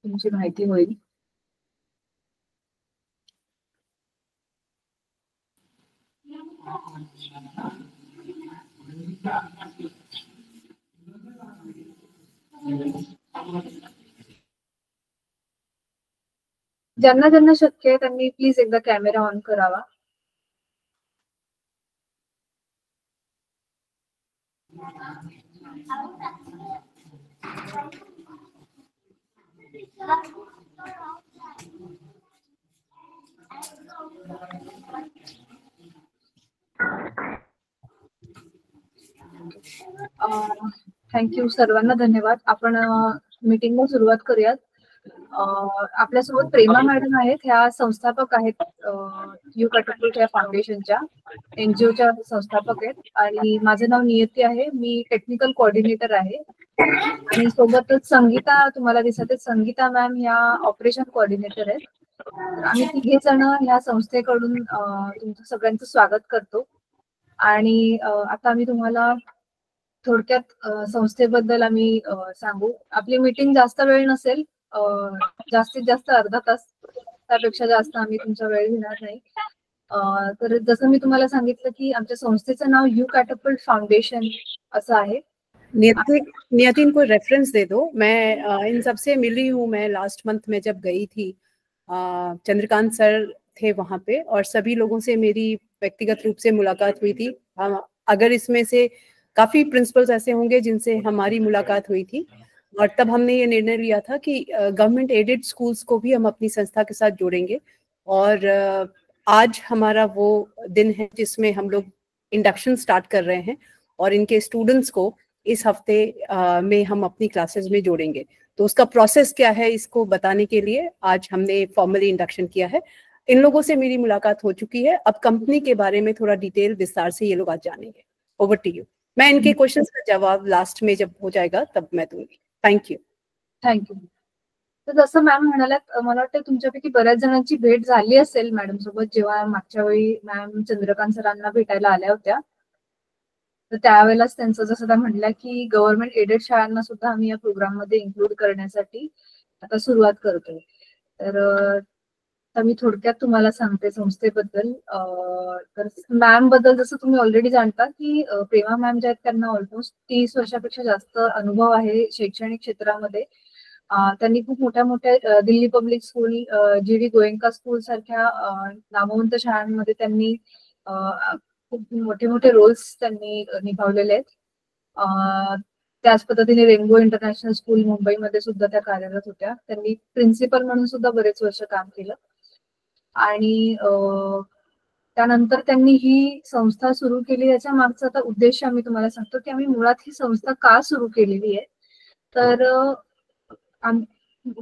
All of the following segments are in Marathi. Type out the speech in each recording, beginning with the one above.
तुमची माहिती होईल. ज्यांना ज्यांना शक्य आहे त्यांनी प्लीज एकदा कॅमेरा ऑन करावा. थँक्यू, सर्वांना धन्यवाद. आपण मीटिंगला सुरुवात करूयात. आपल्यासोबत प्रेमा मॅडम आहेत, ह्या संस्थापक आहेत यू कॅटअपल्ट फाउंडेशनच्या, एनजीओच्या संस्थापक आहेत. आणि माझं नाव नियती आहे, मी टेक्निकल कोऑर्डिनेटर आहे. आणि सोबतच संगीता तुम्हाला दिसत आहे, संगीता मॅम ह्या ऑपरेशन कोऑर्डिनेटर आहेत. आम्ही तिघे जण ह्या संस्थेकडून तुमचं सगळ्यांचं स्वागत करतो. आणि आता आम्ही तुम्हाला थोडक्यात संस्थेबद्दल आम्ही सांगू. आपली मीटिंग जास्त वेळ नसेल, जास्तीत जास्त अर्धा तास, त्यापेक्षा जास्त आम्ही तुमचा वेळ घेणार नाही. तर जसं मी तुम्हाला सांगितलं की आमच्या संस्थेचं नाव यू कॅटअपल्ट फाउंडेशन असं आहे. नियति इनको रेफरेंस दे दो. मैं इन सबसे मिली हूँ. मैं लास्ट मंथ में जब गई थी, चंद्रकांत सर थे वहाँ पे, और सभी लोगों से मेरी व्यक्तिगत रूप से मुलाकात हुई थी. अगर इसमें से काफी प्रिंसिपल्स ऐसे होंगे जिनसे हमारी मुलाकात हुई थी, और तब हमने ये निर्णय लिया था कि गवर्नमेंट एडेड स्कूल्स को भी हम अपनी संस्था के साथ जोड़ेंगे. और आज हमारा वो दिन है जिसमें हम लोग इंडक्शन स्टार्ट कर रहे हैं, और इनके स्टूडेंट्स को इस हफ्ते में हम अपनी क्लासेस में जोड़ेंगे. तो उसका प्रोसेस क्या है इसको बताने के लिए आज हमने फॉर्मली इंडक्शन किया है. इन लोगों से मेरी मुलाकात हो चुकी है. अब कंपनी के बारे में थोड़ा डिटेल विस्तार से ये लोग आज जानेंगे. Over to you. मैं इनके क्वेश्चंस का जवाब लास्ट में जब हो जाएगा तब मैं दूंगी. थँक्यू. थँक्यू. तर जसं मॅम म्हणाल्यात, मला वाटतं तुमच्यापैकी बऱ्याच जणांची भेट झाली असेल मॅडम सोबत, जेव्हा मागच्या वेळी मॅम चंद्रकांत सरांना भेटायला आल्या होत्या. तर त्यावेळेलाच त्यांचं जसं त्या म्हणल्या की गव्हर्नमेंट एडेड शाळांना सुद्धा आम्ही या प्रोग्राम मध्ये इन्क्लूड करण्यासाठी आता सुरुवात करतोय. तर मी थोडक्यात तुम्हाला सांगते संस्थेबद्दल. तर मॅम बद्दल जसं तुम्ही ऑलरेडी जाणता की प्रेमा मॅम ज्या आहेत त्यांना ऑलमोस्ट 30 वर्षापेक्षा जास्त अनुभव आहे शैक्षणिक क्षेत्रामध्ये. त्यांनी खूप मोठ्या Delhi public school, GD Goenka school सारख्या नामवंत शाळांमध्ये त्यांनी खूप मोठे रोल्स त्यांनी निभावलेले आहेत. त्याच पद्धतीने रेनबो इंटरनॅशनल स्कूल मुंबईमध्ये सुद्धा त्या कार्यरत होत्या. त्यांनी प्रिन्सिपल म्हणून सुद्धा बरेच वर्ष काम केलं. आणि त्यानंतर त्यांनी ही संस्था सुरू केली. याच्या मागचा आता उद्देश आम्ही तुम्हाला सांगतो की आम्ही मुळात ही संस्था का सुरू केलेली आहे. तर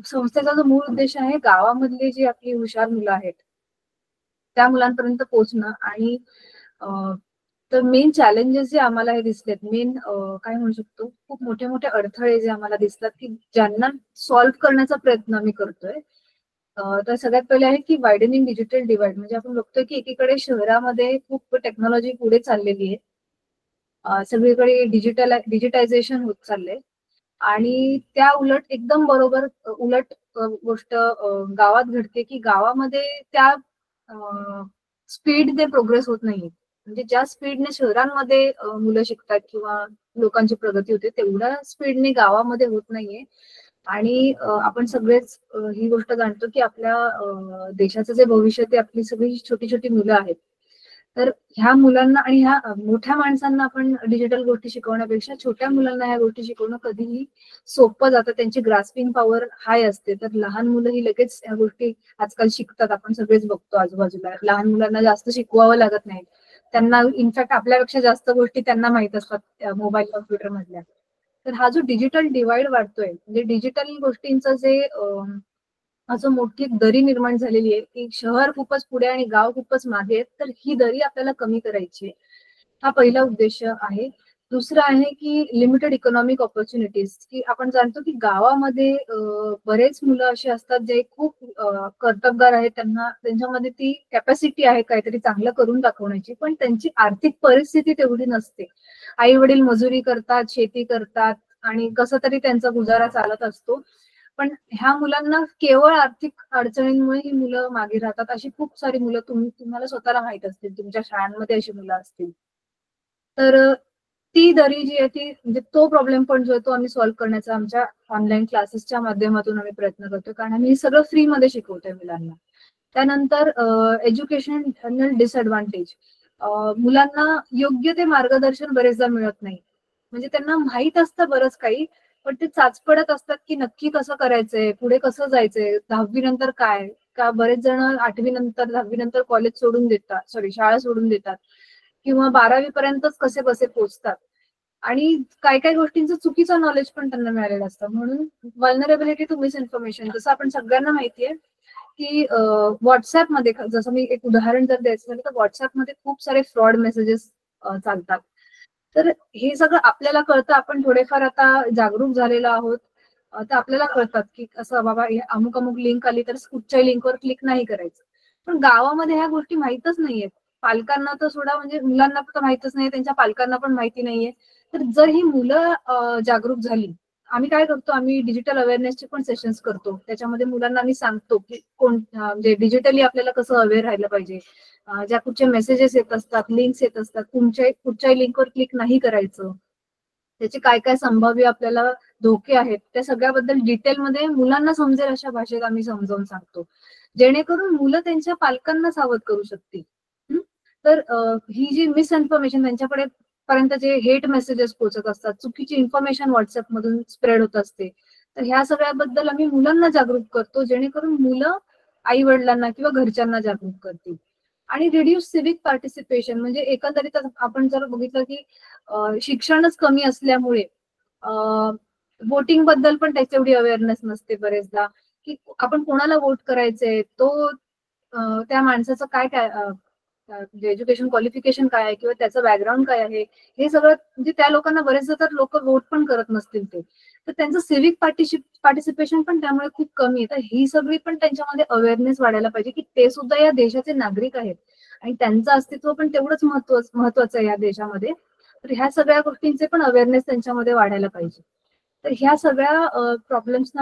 संस्थेचा जो मूळ उद्देश आहे, गावामधली जी आपली हुशार मुलं आहेत त्या मुलांपर्यंत पोहोचणं. आणि तर मेन चॅलेंजेस जे आम्हाला हे दिसलेत, मेन काय म्हणू शकतो, खूप मोठे अडथळे जे आम्हाला दिसतात की ज्यांना सॉल्व्ह करण्याचा प्रयत्न आम्ही करतोय. तर सगळ्यात पहिले आहे की वायडनिंग डिजिटल डिवाइड. म्हणजे आपण बघतोय की एकीकडे शहरामध्ये खूप टेक्नॉलॉजी पुढे चाललेली आहे, सगळीकडे डिजिटायझेशन होत चाललंय. आणि त्या उलट एकदम बरोबर उलट गोष्ट गावात घडते की गावामध्ये त्या स्पीडने प्रोग्रेस होत नाहीये. म्हणजे ज्या स्पीडने शहरांमध्ये मुलं शिकतात किंवा लोकांची प्रगती होते, तेवढ्या स्पीडने गावामध्ये होत नाहीये. आणि आपण सगळेच ही गोष्ट जाणतो की आपल्या देशाचं जे भविष्य ते आपली सगळी छोटी मुलं आहेत. तर ह्या मुलांना आणि ह्या मोठ्या माणसांना आपण डिजिटल गोष्टी शिकवण्यापेक्षा छोट्या मुलांना ह्या गोष्टी शिकवणं कधीही सोपं जातं. त्यांची ग्रास्पिंग पॉवर हाय असते. तर लहान मुलं ही लगेच ह्या गोष्टी आजकाल शिकतात. आपण सगळेच बघतो आजूबाजूला. लहान मुलांना जास्त शिकवावं लागत नाही. त्यांना इनफॅक्ट आपल्यापेक्षा जास्त गोष्टी त्यांना माहित असतात मोबाईल कॉम्प्युटर मधल्या. तर हा जो डिजिटल डिवाइड वाढतोय, म्हणजे डिजिटल गोष्टींचं जे असं मोठी दरी निर्माण झालेली आहे की शहर खूपच पुढे आणि गाव खूपच मागे आहेत. तर ही दरी आपल्याला कमी करायची आहे. हा पहिला उद्देश आहे. दुसरा आहे की लिमिटेड इकॉनॉमिक ऑपॉर्च्युनिटीज. की आपण जाणतो की गावामध्ये बरेच मुलं असे असतात जे खूप कर्तबगार आहेत. त्यांच्यामध्ये ती कॅपॅसिटी आहे काहीतरी चांगलं करून दाखवण्याची, पण त्यांची आर्थिक परिस्थिती तेवढी नसते. आई वडील मजुरी करतात, शेती करतात आणि कसं तरी त्यांचा गुजारा चालत असतो. पण ह्या मुलांना केवळ आर्थिक अडचणींमुळे ही मुलं मागे राहतात. अशी खूप सारी मुलं तुम्हाला स्वतःला माहित असतील, तुमच्या शाळांमध्ये अशी मुलं असतील. तर ती दरी जी आहे ती म्हणजे तो प्रॉब्लेम पण जो आहे तो आम्ही सॉल्व्ह करण्याचा आमच्या ऑनलाईन क्लासेसच्या माध्यमातून आम्ही प्रयत्न करतो, कारण आम्ही सगळं फ्रीमध्ये शिकवतोय मुलांना. त्यानंतर एज्युकेशनल डिसएडव्हान्टेज, मुलांना योग्य ते मार्गदर्शन बरेचदा मिळत नाही. म्हणजे त्यांना माहित असतं बरंच काही, पण ते चाचपडत असतात की नक्की कसं करायचंय, पुढे कसं जायचंय, 10वी नंतर काय. का बरेच जण 8वी नंतर 10वी नंतर कॉलेज सोडून देतात, शाळा सोडून देतात, किंवा 12वी पर्यंतच कसे बसे पोहोचतात. आणि काय काय गोष्टींचं चुकीचं नॉलेज पण त्यांना मिळालेलं असतं. म्हणून वल्नरेबिलिटी टू मिस इन्फॉर्मेशन, जसं आपण सगळ्यांना माहितीये की व्हॉट्सअपमध्ये, जसं मी एक उदाहरण जर द्यायचं झालं तर व्हॉट्सअपमध्ये खूप सारे फ्रॉड मेसेजेस चालतात. तर हे सगळं आपल्याला कळतं, आपण थोडेफार आता जागरूक झालेलो आहोत. तर आपल्याला कळतात की असं बाबा अमुक अमुक लिंक आली तर कुठच्याही लिंकवर क्लिक नाही करायचं. पण गावामध्ये ह्या गोष्टी माहीतच नाहीयेत. पालकांना तर सोडा, म्हणजे मुलांना तर माहीतच नाही, त्यांच्या पालकांना पण माहिती नाहीये. तर जर ही मुलं जागरूक झाली, आम्ही काय करतो, आम्ही डिजिटल अवेअरनेसचे पण सेशन्स करतो. त्याच्यामध्ये मुलांना आम्ही सांगतो की म्हणजे डिजिटली आपल्याला कसं अवेअर राहिलं पाहिजे, ज्या कुठचे मेसेजेस येत असतात, लिंक्स येत असतात, कुठच्याही लिंकवर क्लिक नाही करायचं, त्याचे काय काय संभाव्य आपल्याला धोके आहेत, त्या सगळ्याबद्दल डिटेलमध्ये मुलांना समजेल अशा भाषेत आम्ही समजावून सांगतो, जेणेकरून मुलं त्यांच्या पालकांना सावध करू शकतील. तर ही जी मिसइन्फॉर्मेशन त्यांच्याकडे पर्यंत जे हेट मेसेजेस पोहोचत असतात, चुकीची इन्फॉर्मेशन व्हॉट्सअप मधून स्प्रेड होत असते, तर ह्या सगळ्याबद्दल आम्ही मुलांना जागरूक करतो, जेणेकरून मुलं आई वडिलांना किंवा घरच्यांना जागरूक करतील. आणि रिड्यूस सिव्हिक पार्टिसिपेशन, म्हणजे एकंदरीत आपण जर बघितलं की शिक्षणच कमी असल्यामुळे वोटिंग बद्दल पण त्याची एवढी अवेअरनेस नसते बरेचदा, की आपण कोणाला वोट करायचंय, तो त्या माणसाचं काय काय म्हणजे एज्युकेशन क्वालिफिकेशन काय आहे किंवा त्याचं बॅकग्राऊंड काय आहे, हे सगळं म्हणजे त्या लोकांना बरेचदा तर लोक वोट पण करत नसतील ते, तर त्यांचं सिव्हिक पार्टिसिपेशन पण त्यामुळे खूप कमी आहे. तर ही सगळी पण त्यांच्यामध्ये अवेअरनेस वाढायला पाहिजे की ते सुद्धा या देशाचे नागरिक आहेत आणि त्यांचं अस्तित्व पण तेवढंच महत्वाचं आहे या देशामध्ये. तर ह्या सगळ्या गोष्टींचे पण अवेअरनेस त्यांच्यामध्ये वाढायला पाहिजे. तर ह्या सगळ्या प्रॉब्लेम्सना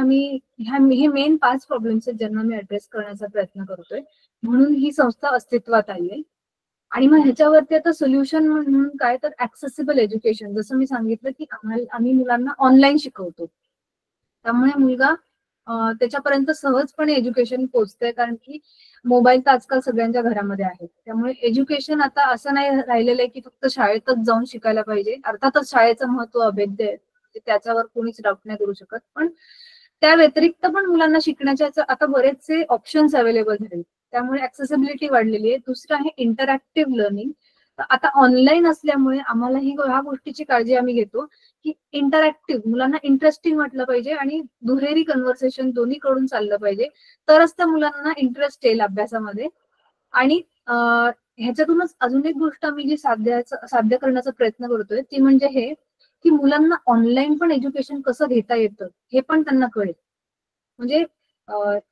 हे मेन 5 प्रॉब्लेम्स आहेत ज्यांना मी ऍड्रेस करण्याचा प्रयत्न करतोय, म्हणून ही संस्था अस्तित्वात आली आहे. आणि मग ह्याच्यावरती आता सोल्युशन म्हणून काय, तर ऍक्सेसिबल एज्युकेशन. जसं मी सांगितलं की आम्ही मुलांना ऑनलाईन शिकवतो, त्यामुळे मुलगा त्याच्यापर्यंत सहजपणे एज्युकेशन पोहोचतंय, कारण की मोबाईल तर आजकाल सगळ्यांच्या घरामध्ये आहे. त्यामुळे एज्युकेशन आता असं नाही राहिलेलं आहे की फक्त शाळेतच जाऊन शिकायला पाहिजे. अर्थातच शाळेचं महत्व अभेद्य आहे, त्याच्यावर कोणीच डाऊट नाही करू शकत, पण त्या व्यतिरिक्त पण मुलांना शिकण्याच्या आता बरेचसे ऑप्शन्स अवेलेबल झाले, त्यामुळे ऍक्सेसिबिलिटी वाढलेली आहे. दुसरं आहे इंटरॅक्टिव्ह लर्निंग. आता ऑनलाईन असल्यामुळे आम्हाला ह्या गोष्टीची काळजी आम्ही घेतो की इंटरॅक्टिव्ह, मुलांना इंटरेस्टिंग वाटलं पाहिजे आणि दुहेरी कन्व्हर्सेशन दोन्ही कडून चाललं पाहिजे, तरच त्या मुलांना इंटरेस्ट येईल अभ्यासामध्ये. आणि ह्याच्यातूनच अजून एक गोष्ट आम्ही जी साध्य करण्याचा प्रयत्न करतोय ती म्हणजे हे की मुलांना ऑनलाईन पण एज्युकेशन कसं घेता येतं हे पण त्यांना कळेल. म्हणजे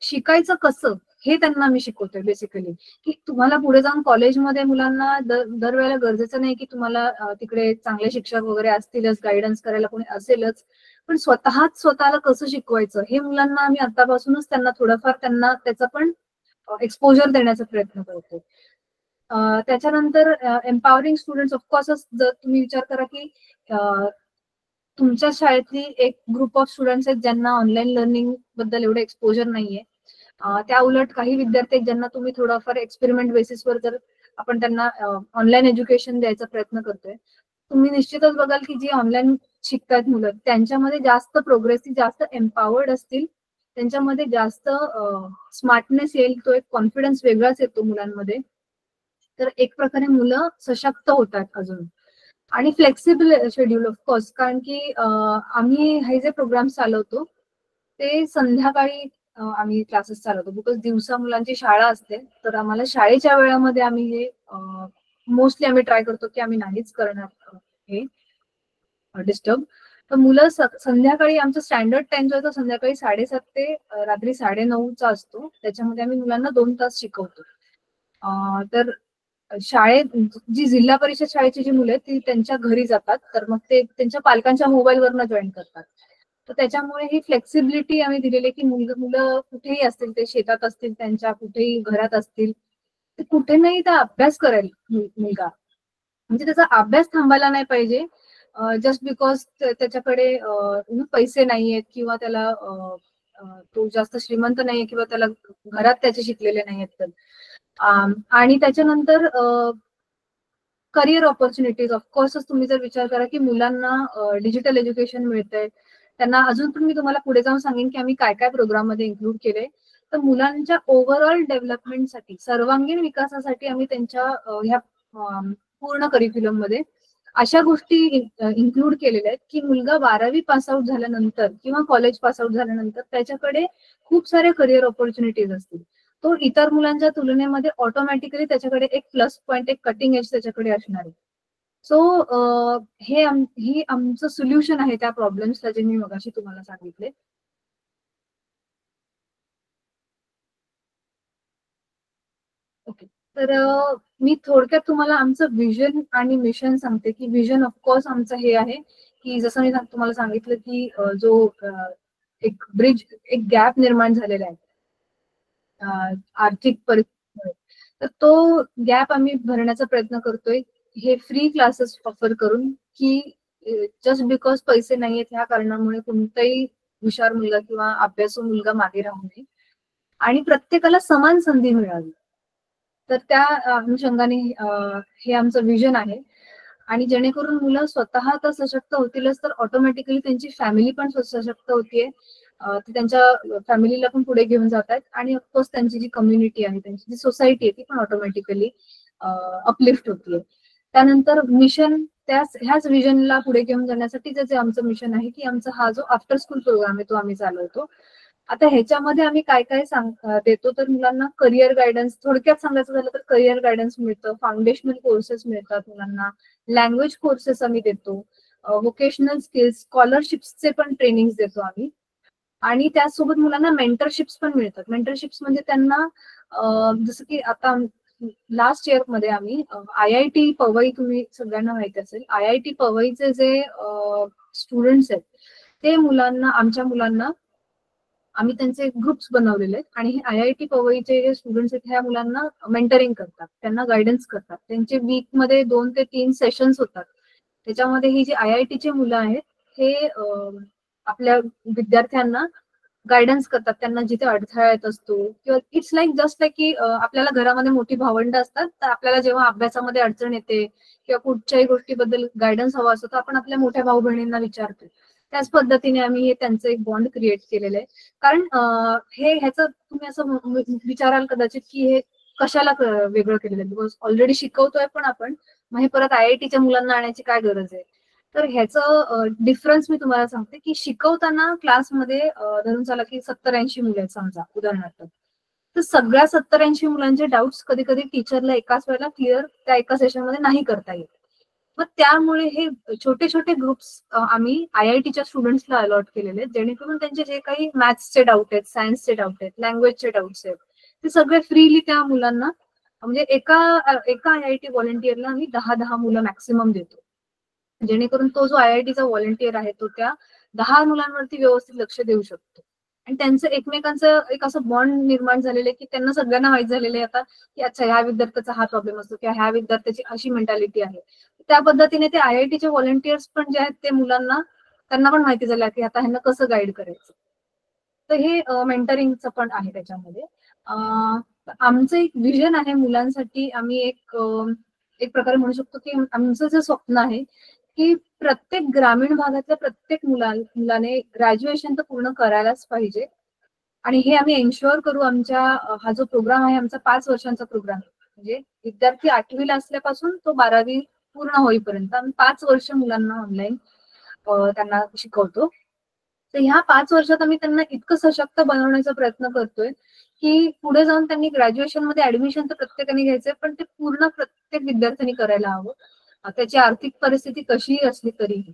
शिकायचं कसं हे त्यांना मी शिकवतोय बेसिकली, की तुम्हाला पुढे जाऊन कॉलेजमध्ये मुलांना दरवेळेला गरजेचं नाही की तुम्हाला तिकडे चांगले शिक्षक वगैरे असतीलच, गायडन्स करायला कोणी असेलच, पण स्वतःला कसं शिकवायचं हे मुलांना आम्ही आतापासूनच त्यांना थोडंफार त्यांना त्याचा पण एक्सपोजर देण्याचा प्रयत्न करतो. त्याच्यानंतर एम्पॉवरिंग स्टुडंट्स, ऑफकोर्स जर तुम्ही विचार करा की तुमच्या शाळेतली एक ग्रुप ऑफ स्टुडंट्स आहेत ज्यांना ऑनलाईन लर्निंग बद्दल एवढं एक्सपोजर नाहीये, त्या उलट काही विद्यार्थी आहेत ज्यांना तुम्ही थोडाफार एक्सपेरिमेंट बेसिसवर जर आपण त्यांना ऑनलाईन एज्युकेशन द्यायचा प्रयत्न करतोय, तुम्ही निश्चितच बघाल की जी ऑनलाईन शिकतायत मुलं त्यांच्यामध्ये जास्त प्रोग्रेसिव्ह, जास्त एम्पॉवर्ड असतील, त्यांच्यामध्ये जास्त स्मार्टनेस येईल, तो एक कॉन्फिडन्स वेगळाच येतो मुलांमध्ये. तर एक प्रकारे मुलं सशक्त होतात अजून. आणि फ्लेक्सिबल शेड्यूल ऑफकोर्स, कारण की आम्ही हे जे प्रोग्राम चालवतो ते संध्याकाळी आम्ही क्लासेस चालवतो, बिकॉज दिवसा मुलांची शाळा असते, तर आम्हाला शाळेच्या वेळामध्ये आम्ही हे मोस्टली आम्ही ट्राय करतो की आम्ही नाहीच करणार हे डिस्टर्ब. तर मुलं संध्याकाळी आमचा स्टँडर्ड टाइम जो आहे तो संध्याकाळी 7:30 ते रात्री 9:30चा असतो, त्याच्यामध्ये आम्ही मुलांना 2 तास शिकवतो. तर शाळेत जी जिल्हा परिषद शाळेची जी मुलं आहेत ती त्यांच्या घरी जातात, तर मग ते त्यांच्या पालकांच्या मोबाईलवरनं जॉईन करतात. तर त्याच्यामुळे ही फ्लेक्सिबिलिटी आम्ही दिलेली की मुलं कुठेही असतील, ते शेतात असतील, त्यांच्या कुठेही घरात असतील, ते कुठे नाही तर अभ्यास करेल मुलगा. म्हणजे त्याचा अभ्यास थांबायला नाही पाहिजे जस्ट बिकॉज त्याच्याकडे पैसे नाहीयेत किंवा त्याला तो जास्त श्रीमंत नाहीये किंवा त्याला घरात त्याचे शिकलेले नाहीयेत तर. आणि त्याच्यानंतर करिअर ऑपॉर्च्युनिटीज ऑफकोर्सच तुम्ही जर विचार करा की मुलांना डिजिटल एज्युकेशन मिळतंय, त्यांना अजून पण मी तुम्हाला पुढे जाऊन सांगेन की आम्ही काय काय प्रोग्राम मध्ये इन्क्लूड केले. तर मुलांच्या ओव्हरऑल डेव्हलपमेंटसाठी, सर्वांगीण विकासासाठी आम्ही त्यांच्या ह्या पूर्ण करिक्युलम मध्ये अशा गोष्टी इन्क्लूड केलेल्या आहेत की मुलगा 12वी पासआउट झाल्यानंतर किंवा कॉलेज पासआउट झाल्यानंतर त्याच्याकडे खूप सारे करिअर ऑपॉर्च्युनिटीज असतील. तो इतर मुलांच्या तुलनेमध्ये ऑटोमॅटिकली त्याच्याकडे एक प्लस पॉईंट, एक कटिंग एज त्याच्याकडे असणार आहे. सो हे आमचं सोल्युशन आहे त्या प्रॉब्लेम्सला, जे मी मगाशी तुम्हाला सांगितले. ओके, तर मी थोडक्यात तुम्हाला आमचं विजन आणि मिशन सांगते की विजन ऑफकोर्स आमचं हे आहे की जसं मी तुम्हाला सांगितलं की जो एक ब्रिज, एक गॅप निर्माण झालेला आहे आर्थिक परिस्थितीमुळे, तर तो गॅप आम्ही भरण्याचा प्रयत्न करतोय हे फ्री क्लासेस ऑफर करून की जस्ट बिकॉज पैसे नाहीयेत ह्या कारणामुळे कोणताही हुशार मुलगा किंवा अभ्यासू मुलगा मागे राहू नये आणि प्रत्येकाला समान संधी मिळावी. तर त्या अनुषंगाने हे आमचं विजन आहे. आणि जेणेकरून मुलं स्वतः तर सशक्त होतीलच, तर ऑटोमॅटिकली त्यांची फॅमिली पण सशक्त होतीये, ते त्यांच्या फॅमिलीला पण पुढे घेऊन जात आहेत आणि ऑफकोर्स त्यांची जी कम्युनिटी आहे, त्यांची जी सोसायटी आहे ती पण ऑटोमॅटिकली अपलिफ्ट होतीये. त्यानंतर मिशन, ह्याच विजनला पुढे घेऊन जाण्यासाठी जे आमचं मिशन आहे की आमचा हा जो आफ्टर स्कूल प्रोग्राम आहे तो आम्ही चालवतो. आता ह्याच्यामध्ये आम्ही काय काय देतो, तर मुलांना करिअर गायडन्स, थोडक्यात सांगायचं झालं तर करिअर गायडन्स मिळतं, फाउंडेशनल कोर्सेस मिळतात मुलांना, लँग्वेज कोर्सेस आम्ही देतो, व्होकेशनल स्किल्स, स्कॉलरशिप्सचे पण ट्रेनिंग देतो आम्ही. आणि त्याचसोबत मुलांना मेंटरशिप्स पण मिळतात. मेंटरशिप्स म्हणजे त्यांना जसं की आता लास्ट इयर मध्ये आम्ही IIT पवई, तुम्ही सगळ्यांना माहिती असेल, IIT पवईचे जे स्टुडंट्स आहेत ते मुलांना, आमच्या मुलांना आम्ही त्यांचे ग्रुप्स बनवलेले आहेत आणि हे IIT पवईचे जे स्टुडंट्स आहेत ह्या मुलांना मेंटरिंग करतात, त्यांना गायडन्स करतात. त्यांचे वीकमध्ये 2 ते 3 सेशन्स होतात. त्याच्यामध्ये ही जी IITचे मुलं आहेत हे आपल्या विद्यार्थ्यांना गायडन्स करतात, त्यांना जिथे अडथळा येत असतो किंवा इट्स लाईक जस्ट लाईक की आपल्याला घरामध्ये मोठी भावंड असतात, तर आपल्याला जेव्हा अभ्यासामध्ये अडचण येते किंवा कुठच्याही गोष्टीबद्दल गायडन्स हवा असतो तर आपण आपल्या मोठ्या भाऊ बहिणींना विचारतो. त्याच पद्धतीने आम्ही हे त्यांचं एक बॉन्ड क्रिएट केलेलं आहे. कारण ह्याचं तुम्ही असं विचाराल कदाचित की हे कशाला वेगळं केलेलं आहे, बिकॉज ऑलरेडी शिकवतोय पण आपण, मग हे परत IITच्या मुलांना आणायची काय गरज आहे. तर ह्याचं डिफरन्स मी तुम्हाला सांगते की शिकवताना क्लासमध्ये धरून चला की 70-80 मुलं आहेत समजा उदाहरणार्थ, तर सगळ्या 70-80 मुलांचे डाऊट्स कधी कधी टीचरला एकाच वेळेला क्लिअर त्या एका सेशनमध्ये नाही करता येत. मग त्यामुळे हे छोटे छोटे ग्रुप्स आम्ही IITच्या स्टुडंट्सला अलॉट केलेले आहेत, जेणेकरून त्यांचे जे काही मॅथ्सचे डाऊट आहेत, सायन्सचे डाऊट आहेत, लँग्वेजचे डाऊट्स आहेत, ते सगळे फ्रीली त्या मुलांना, म्हणजे एका IIT व्हॉलेंटियरला आम्ही 10 मुलं मॅक्सिमम देतो, जेणेकरून तो जो IITचा व्हॉलेंटियर आहे तो त्या 10 मुलांवरती व्यवस्थित लक्ष देऊ शकतो. आणि त्यांचं एकमेकांचं एक असं बॉन्ड निर्माण झालेलं आहे की त्यांना सगळ्यांना माहित झालेलं आहे आता की अच्छा ह्या विद्यार्थ्याचा हा प्रॉब्लेम असतो किंवा ह्या विद्यार्थ्याची अशी मेंटॅलिटी आहे. त्या पद्धतीने ते IITचे व्हॉलेंटियर्स पण जे आहेत ते मुलांना, त्यांना पण माहिती झालं की आता ह्यांना कसं गाईड करायचं. तर हे मेंटरिंगचं पण आहे त्याच्यामध्ये. आमचं एक विजन आहे मुलांसाठी, आम्ही एक प्रकारे म्हणू शकतो की आमचं जे स्वप्न आहे की प्रत्येक ग्रामीण भागातल्या प्रत्येक मुलाने ग्रॅज्युएशन तर पूर्ण करायलाच पाहिजे. आणि हे आम्ही एन्श्युअर करू. आमच्या हा जो प्रोग्राम आहे आमचा 5 वर्षांचा प्रोग्राम आहे, म्हणजे विद्यार्थी 8वीला असल्यापासून तो 12वी पूर्ण होईपर्यंत आम्ही 5 वर्ष मुलांना ऑनलाईन त्यांना शिकवतो. तर ह्या 5 वर्षात आम्ही त्यांना इतकं सशक्त बनवण्याचा प्रयत्न करतोय की पुढे जाऊन त्यांनी ग्रॅज्युएशन मध्ये ऍडमिशन तर प्रत्येकाने घ्यायचंय, पण ते पूर्ण प्रत्येक विद्यार्थ्यांनी करायला हवं, त्याची आर्थिक परिस्थिती कशीही असली तरीही.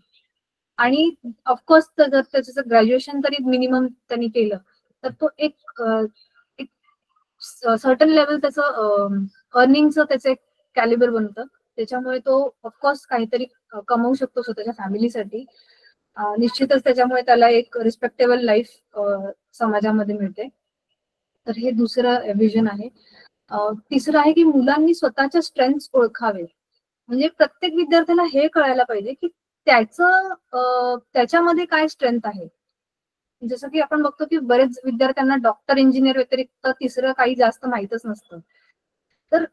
आणि ऑफकोर्स जर त्याचं ग्रॅज्युएशन तरी मिनिमम त्यांनी केलं तर तो एक सर्टन लेवल त्याचं अर्निंगचं त्याचं एक कॅलिबर बनतं, त्याच्यामुळे तो ऑफकोर्स काहीतरी कमवू शकतो स्वतःच्या फॅमिलीसाठी. निश्चितच त्याच्यामुळे त्याला एक रिस्पेक्टेबल लाईफ समाजामध्ये मिळते. तर हे दुसरं विजन आहे. तिसरं आहे की मुलांनी स्वतःच्या स्ट्रेंथ्स ओळखावे. म्हणजे प्रत्येक विद्यार्थ्याला हे कळायला पाहिजे की त्याच्यामध्ये काय स्ट्रेंथ आहे. जसं की आपण बघतो की बरेच विद्यार्थ्यांना डॉक्टर इंजिनियर व्यतिरिक्त तिसरं काही जास्त माहीतच नसतं. तर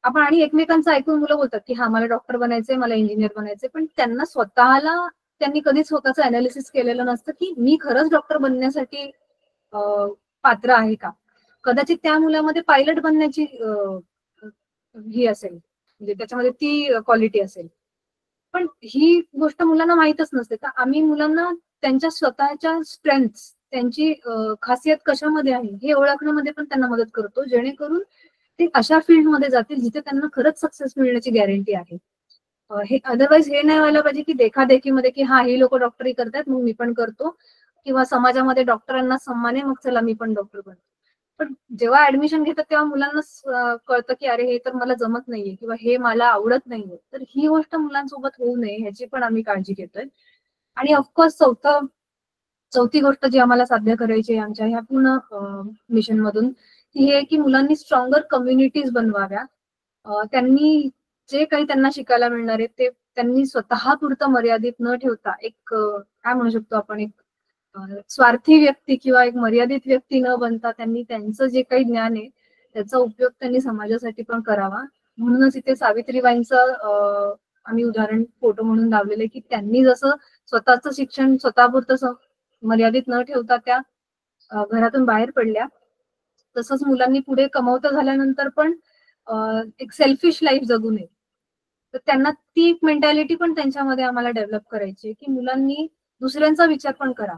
आपण आणि एकमेकांचं ऐकून मुलं बोलतात की हा मला डॉक्टर बनायचंय, मला इंजिनियर बनायचंय, पण त्यांना स्वतःला त्यांनी कधीच स्वतःचं अनालिसिस केलेलं नसतं की मी खरंच डॉक्टर बनण्यासाठी पात्र आहे का. कदाचित त्या मुलामध्ये पायलट बनण्याची ही असेल, म्हणजे त्याच्यामध्ये ती क्वालिटी असेल, पण ही गोष्ट मुलांना माहीतच नसते. तर आम्ही मुलांना त्यांच्या स्वतःच्या स्ट्रेंथ्स, त्यांची खासियत कशामध्ये आहे हे ओळखण्यामध्ये पण त्यांना मदत करतो, जेणेकरून ते अशा फील्डमध्ये जातील जिथे त्यांना खरंच सक्सेस मिळण्याची गॅरंटी आहे. हे अदरवाईज हे नाही व्हायला पाहिजे की देखादेखीमध्ये की हा ही लोक डॉक्टरी करतात मग मी पण करतो, किंवा समाजामध्ये डॉक्टरांना सन्मान आहे मग चला मी पण डॉक्टर बनतो. पण जेव्हा ऍडमिशन घेतात तेव्हा मुलांना कळतं की अरे हे तर मला जमत नाहीये किंवा हे मला आवडत नाहीये. तर ही गोष्ट मुलांसोबत होऊ नये ह्याची पण आम्ही काळजी घेतोय. आणि ऑफकोर्स चौथी गोष्ट जी आम्हाला साध्य करायची आहे आमच्या ह्या पूर्ण मिशन मधून, ती हे की मुलांनी स्ट्रॉंगर कम्युनिटीज बनवाव्या. त्यांनी जे काही त्यांना शिकायला मिळणार आहे ते त्यांनी स्वतः पुरतं मर्यादित न ठेवता एक काय म्हणू शकतो आपण, एक स्वार्थी व्यक्ती किंवा एक मर्यादित व्यक्ती न बनता त्यांनी त्यांचं जे काही ज्ञान आहे त्याचा उपयोग त्यांनी समाजासाठी पण करावा. म्हणूनच इथे सावित्रीबाईंचं आम्ही उदाहरण फोटो म्हणून लावलेलं आहे की त्यांनी जसं स्वतःचं शिक्षण स्वतःपुरतं मर्यादित न ठेवता त्या घरातून बाहेर पडल्या, तसंच मुलांनी पुढे कमवता झाल्यानंतर पण एक सेल्फिश लाईफ जगू नये. तर त्यांना ती मेंटॅलिटी पण त्यांच्यामध्ये आम्हाला डेव्हलप करायची की मुलांनी दुसऱ्यांचा विचार पण करा.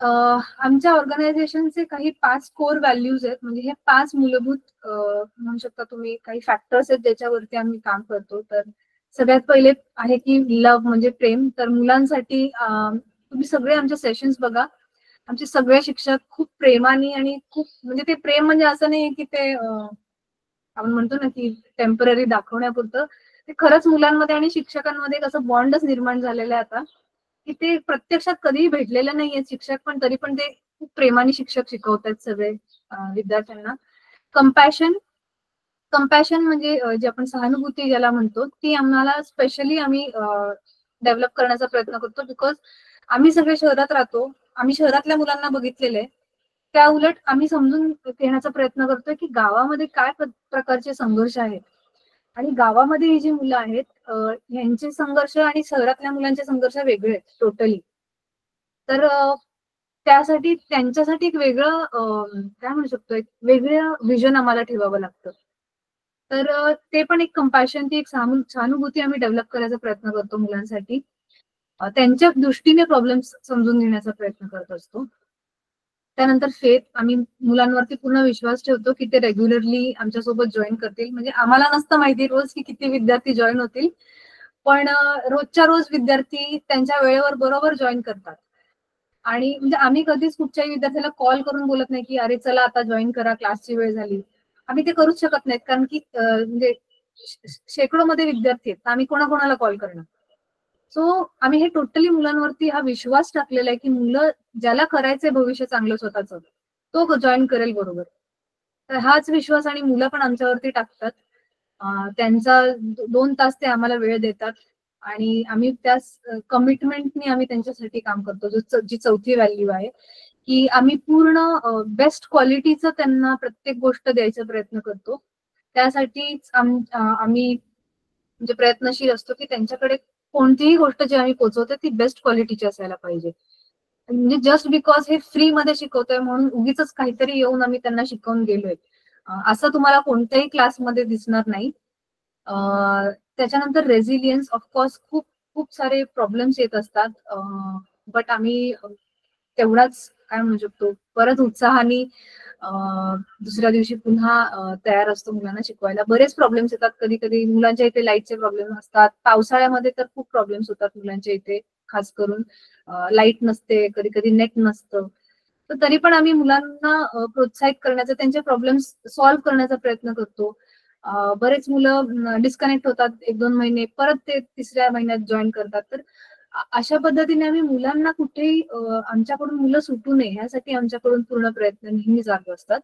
आमच्या ऑर्गनायझेशनचे काही 5 कोर व्हॅल्यूज आहेत. म्हणजे हे 5 मूलभूत म्हणू शकता तुम्ही काही फॅक्टर्स आहेत ज्याच्यावरती आम्ही काम करतो. तर सगळ्यात पहिले आहे की लव्ह म्हणजे प्रेम. तर मुलांसाठी तुम्ही सगळे आमचे सेशन्स बघा. आमचे सगळे शिक्षक खूप प्रेमाने आणि खूप म्हणजे ते प्रेम म्हणजे असं नाही की ते आपण म्हणतो ना की टेम्पररी दाखवण्यापुरतं, ते खरंच मुलांमध्ये आणि शिक्षकांमध्ये कसं बॉन्डच निर्माण झालेलं आहे आता की ते प्रत्यक्षात कधीही भेटलेलं नाहीये शिक्षक, पण तरी पण ते खूप प्रेमाने शिक्षक शिकवतात सगळे विद्यार्थ्यांना. कंपॅशन म्हणजे जे आपण सहानुभूती ज्याला म्हणतो ती आम्हाला स्पेशली आम्ही डेव्हलप करण्याचा प्रयत्न करतो. बिकॉज आम्ही सगळे शहरात राहतो, आम्ही शहरातल्या मुलांना बघितलेलं आहे. त्या उलट आम्ही समजून घेण्याचा प्रयत्न करतोय की गावामध्ये काय प्रकारचे संघर्ष आहेत आणि गावामध्ये ही जी मुलं आहेत यांचे संघर्ष आणि शहरातल्या मुलांचे संघर्ष वेगळे आहेत टोटली. तर त्यासाठी त्यांच्यासाठी एक वेगळं काय म्हणू शकतो, एक वेगळं विजन आम्हाला ठेवावं लागतं. तर ते पण एक कंपॅशन, ती एक सहानुभूती आम्ही डेव्हलप करायचा प्रयत्न करतो मुलांसाठी. त्यांच्या दृष्टीने प्रॉब्लेम्स समजून घेण्याचा प्रयत्न करत असतो. त्यानंतर फेथ, आम्ही मुलांवरती पूर्ण विश्वास ठेवतो की ते रेग्युलरली आमच्यासोबत जॉईन करतील. म्हणजे आम्हाला नसतं माहिती रोज की किती विद्यार्थी जॉईन होतील, पण रोजच्या रोज विद्यार्थी त्यांच्या वेळेवर बरोबर जॉईन करतात. आणि म्हणजे आम्ही कधीच कुठच्याही विद्यार्थ्याला कॉल करून बोलत नाही की अरे चला आता जॉईन करा, क्लासची वेळ झाली. आम्ही ते करूच शकत नाहीत, कारण की म्हणजे शेकडो मध्ये विद्यार्थी आहेत, आम्ही कोणाकोणाला कॉल करणार. सो आम्ही हे टोटली मुलांवरती हा विश्वास टाकलेला आहे की मुलं ज्याला करायचंय भविष्य चांगलं स्वतःच तो जॉईन करेल बरोबर. तर हाच विश्वास आणि मुलं पण आमच्यावरती टाकतात. त्यांचा 2 तास ते आम्हाला वेळ देतात आणि आम्ही त्या कमिटमेंटनी आम्ही त्यांच्यासाठी काम करतो. जी चौथी व्हॅल्यू आहे की आम्ही पूर्ण बेस्ट क्वालिटीचं त्यांना प्रत्येक गोष्ट द्यायचा प्रयत्न करतो. त्यासाठीच आम्ही म्हणजे प्रयत्नशील असतो की त्यांच्याकडे कोणतीही गोष्ट जी आम्ही पोहोचवतो ती बेस्ट क्वालिटीची असायला पाहिजे. म्हणजे जस्ट बिकॉज हे फ्री मध्ये शिकवतोय म्हणून उगीच काहीतरी येऊन आम्ही त्यांना शिकवून गेलोय असं तुम्हाला कोणत्याही क्लासमध्ये दिसणार नाही. त्याच्यानंतर रेझिलियन्स, ऑफकोर्स खूप खूप सारे प्रॉब्लेम्स येत असतात, बट आम्ही तेवढाच काय म्हणू शकतो परत उत्साहाने दुसऱ्या दिवशी पुन्हा तयार असतो मुलांना शिकवायला. बरेच प्रॉब्लेम्स येतात, कधी कधी मुलांच्या इथे लाईटचे प्रॉब्लेम असतात, पावसाळ्यामध्ये तर खूप प्रॉब्लेम्स होतात मुलांच्या इथे, खास करून लाईट नसते, कधी कधी नेट नसतं. तर तरी पण आम्ही मुलांना प्रोत्साहित करण्याचा, त्यांचे प्रॉब्लेम्स सॉल्व्ह करण्याचा प्रयत्न करतो. बरेच मुलं डिस्कनेक्ट होतात 1-2 महिने, परत ते तिसऱ्या महिन्यात जॉईन करतात. तर अशा पद्धतीने आम्ही मुलांना कुठेही आमच्याकडून मुलं सुटू नये यासाठी आमच्याकडून पूर्ण प्रयत्न नेहमी चालू असतात.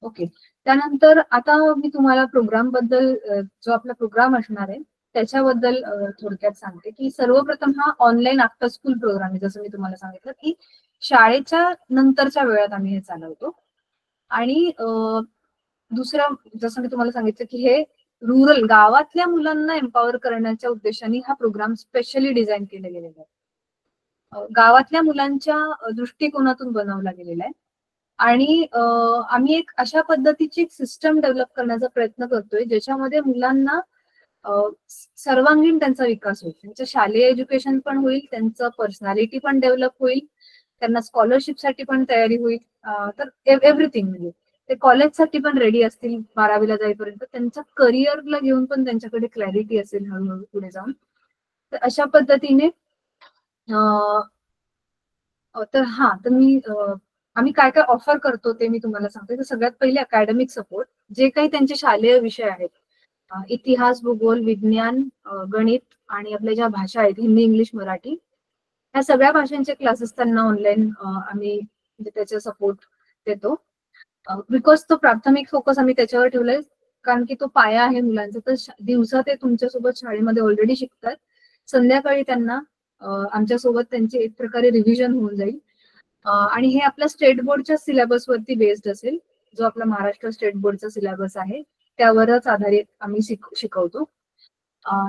ओके, त्यानंतर आता मी तुम्हाला प्रोग्राम बद्दल जो आपला प्रोग्राम असणार आहे त्याच्याबद्दल थोडक्यात सांगते की सर्वप्रथम हा ऑनलाईन आफ्टर स्कूल प्रोग्राम आहे. जसं मी तुम्हाला सांगितलं की शाळेच्या नंतरच्या वेळात आम्ही हे चालवतो. आणि दुसरं जसं मी तुम्हाला सांगितलं की हे रुरल गावातल्या मुलांना एम्पॉवर करण्याच्या उद्देशाने हा प्रोग्राम स्पेशली डिझाईन केला गेलेला आहे. गावातल्या मुलांच्या दृष्टिकोनातून बनवला गेलेला आहे. आणि आम्ही एक अशा पद्धतीची सिस्टम डेव्हलप करण्याचा प्रयत्न करतोय ज्याच्यामध्ये मुलांना सर्वांगीण त्यांचा विकास होईल. त्यांचं शालेय एज्युकेशन पण होईल, त्यांचं पर्सनॅलिटी पण डेव्हलप होईल, त्यांना स्कॉलरशिपसाठी पण तयारी होईल. तर एव्हरीथिंग म्हणजे ते कॉलेजसाठी पण रेडी असतील 12वीला जाईपर्यंत. त्यांच्या करिअरला घेऊन पण त्यांच्याकडे क्लॅरिटी असेल हळूहळू पुढे जाऊन. तर अशा पद्धतीने तर मी आम्ही काय काय ऑफर करतो ते मी तुम्हाला सांगते. तर सगळ्यात पहिले अकॅडमिक सपोर्ट. जे काही त्यांचे शालेय विषय आहेत, इतिहास, भूगोल, विज्ञान, गणित आणि आपल्या ज्या भाषा आहेत हिंदी, इंग्लिश, मराठी, ह्या सगळ्या भाषांचे क्लासेस त्यांना ऑनलाईन आम्ही म्हणजे त्याचा सपोर्ट देतो. बिकॉज तो प्राथमिक फोकस आम्ही त्याच्यावर ठेवलाय, कारण की तो पाया आहे मुलांचा. तर दिवसा ते तुमच्यासोबत शाळेमध्ये ऑलरेडी शिकतात, संध्याकाळी त्यांना आमच्यासोबत त्यांची एक प्रकारे रिव्हिजन होऊन जाईल. आणि हे आपल्या स्टेट बोर्डच्या सिलेबसवरती बेस्ड असेल. जो आपला महाराष्ट्र स्टेट बोर्डचा सिलेबस आहे त्यावरच आधारित आम्ही शिकवतो.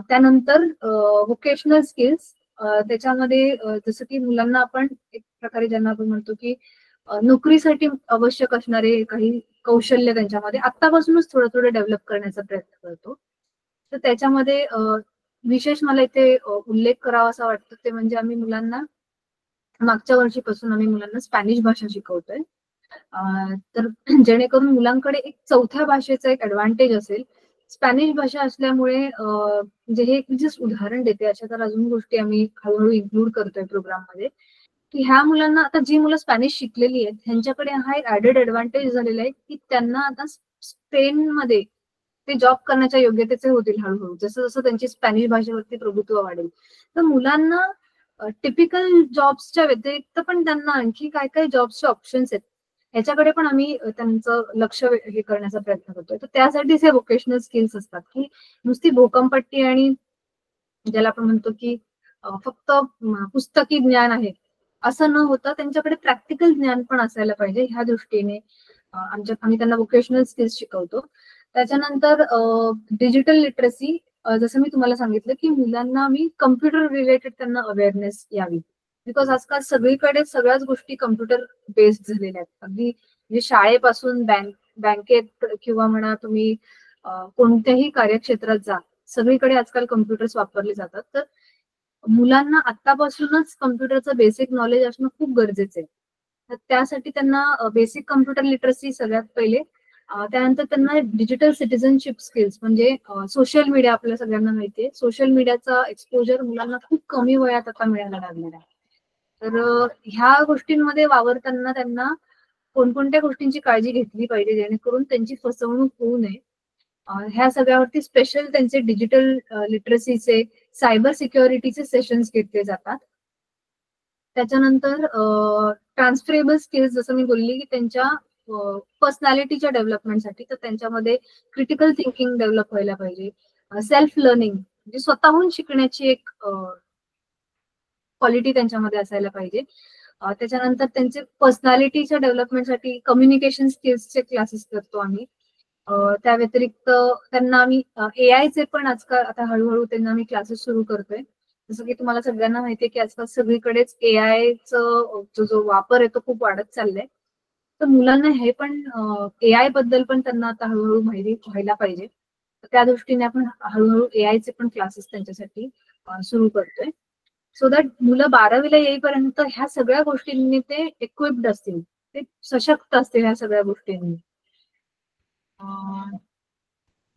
त्यानंतर व्होकेशनल स्किल्स. त्याच्यामध्ये जसं की मुलांना आपण एक प्रकारे ज्यांना आपण म्हणतो की नोकरीसाठी आवश्यक असणारे काही कौशल्य त्यांच्यामध्ये आतापासूनच थोडं थोडं डेव्हलप करण्याचा प्रयत्न करतो. तर त्याच्यामध्ये विशेष मला इथे उल्लेख करावा असा वाटतो ते म्हणजे आम्ही मुलांना मागच्या वर्षीपासून आम्ही मुलांना स्पॅनिश भाषा शिकवतोय. तर जेणेकरून मुलांकडे एक चौथ्या भाषेचा एक ऍडव्हान्टेज असेल. स्पॅनिश भाषा असल्यामुळे म्हणजे हे एक जस्ट उदाहरण देते, अशा तर अजून गोष्टी आम्ही हळूहळू इन्क्लूड करतोय प्रोग्राम मध्ये, की ह्या मुलांना आता जी मुलं स्पॅनिश शिकलेली आहेत त्यांच्याकडे हा एक ऍडेड ऍडव्हान्टेज झालेला आहे की त्यांना आता स्पेनमध्ये ते जॉब करण्याच्या योग्यतेचे होतील हळूहळू, जसं जसं त्यांची स्पॅनिश भाषेवरती प्रभुत्व वाढेल. तर मुलांना टिपिकल जॉब्सच्या व्यतिरिक्त पण त्यांना आणखी काय काय जॉब्सचे ऑप्शन्स आहेत ह्याच्याकडे पण आम्ही त्यांचं लक्ष हे करण्याचा प्रयत्न करतोय. तर त्यासाठीच हे व्होकेशनल स्किल्स असतात की नुसती भोकंपट्टी आणि ज्याला आपण म्हणतो की फक्त पुस्तकी ज्ञान आहे असं न होता त्यांच्याकडे प्रॅक्टिकल ज्ञान पण असायला पाहिजे. ह्या दृष्टीने आम्ही त्यांना व्होकेशनल स्किल्स शिकवतो. त्याच्यानंतर डिजिटल लिटरसी. जसं मी तुम्हाला सांगितलं की मुलांना मी कम्प्युटर रिलेटेड त्यांना अवेअरनेस यावी, बिकॉज आजकाल सगळीकडे सगळ्याच गोष्टी कम्प्युटर बेस्ड झालेल्या आहेत. अगदी म्हणजे शाळेपासून बँकेत किंवा म्हणा तुम्ही कोणत्याही कार्यक्षेत्रात जा, सगळीकडे आजकाल कम्प्युटर्स वापरले जातात. तर मुलांना आतापासूनच कम्प्युटरचं बेसिक नॉलेज असणं खूप गरजेचं आहे. तर त्यासाठी त्यांना बेसिक कम्प्युटर लिटरसी सगळ्यात पहिले. त्यानंतर त्यांना डिजिटल सिटिझनशिप स्किल्स म्हणजे सोशल मीडिया. आपल्या सगळ्यांना माहितीये सोशल मीडियाचा एक्सपोजर मुलांना खूप कमी वयात आता मिळायला लागलेला आहे. तर ह्या गोष्टींमध्ये वावरताना त्यांना कोणकोणत्या गोष्टींची काळजी घेतली पाहिजे जेणेकरून त्यांची फसवणूक होऊ नये, ह्या सगळ्यावरती स्पेशल त्यांचे डिजिटल लिटरसीचे, सायबर सिक्युरिटीचे सेशन्स घेतले जातात. त्याच्यानंतर ट्रान्सफरेबल स्किल्स, जसं मी बोलली की त्यांच्या पर्सनॅलिटीच्या डेव्हलपमेंटसाठी, तर त्यांच्यामध्ये क्रिटिकल थिंकिंग डेव्हलप व्हायला पाहिजे, सेल्फ लर्निंग म्हणजे स्वतःहून शिकण्याची एक क्वालिटी त्यांच्यामध्ये असायला पाहिजे. त्याच्यानंतर त्यांचे पर्सनॅलिटीच्या डेव्हलपमेंटसाठी कम्युनिकेशन स्किल्सचे क्लासेस करतो आम्ही. त्या व्यतिरिक्त त्यांना आम्ही एआयचे पण आजकाल आता हळूहळू त्यांना आम्ही क्लासेस सुरू करतोय. जसं की तुम्हाला सगळ्यांना माहितीये की आजकाल सगळीकडेच एआयचं जो वापर आहे तो खूप वाढत चाललाय. तर मुलांना हे पण एआय बद्दल पण त्यांना आता हळूहळू माहिती व्हायला पाहिजे. त्या दृष्टीने आपण हळूहळू एआयचे पण क्लासेस त्यांच्यासाठी सुरू करतोय, सो दॅट मुलं 12वीला येईपर्यंत ह्या सगळ्या गोष्टींनी ते इक्विप्ड असतील, ते सशक्त असतील ह्या सगळ्या गोष्टींनी.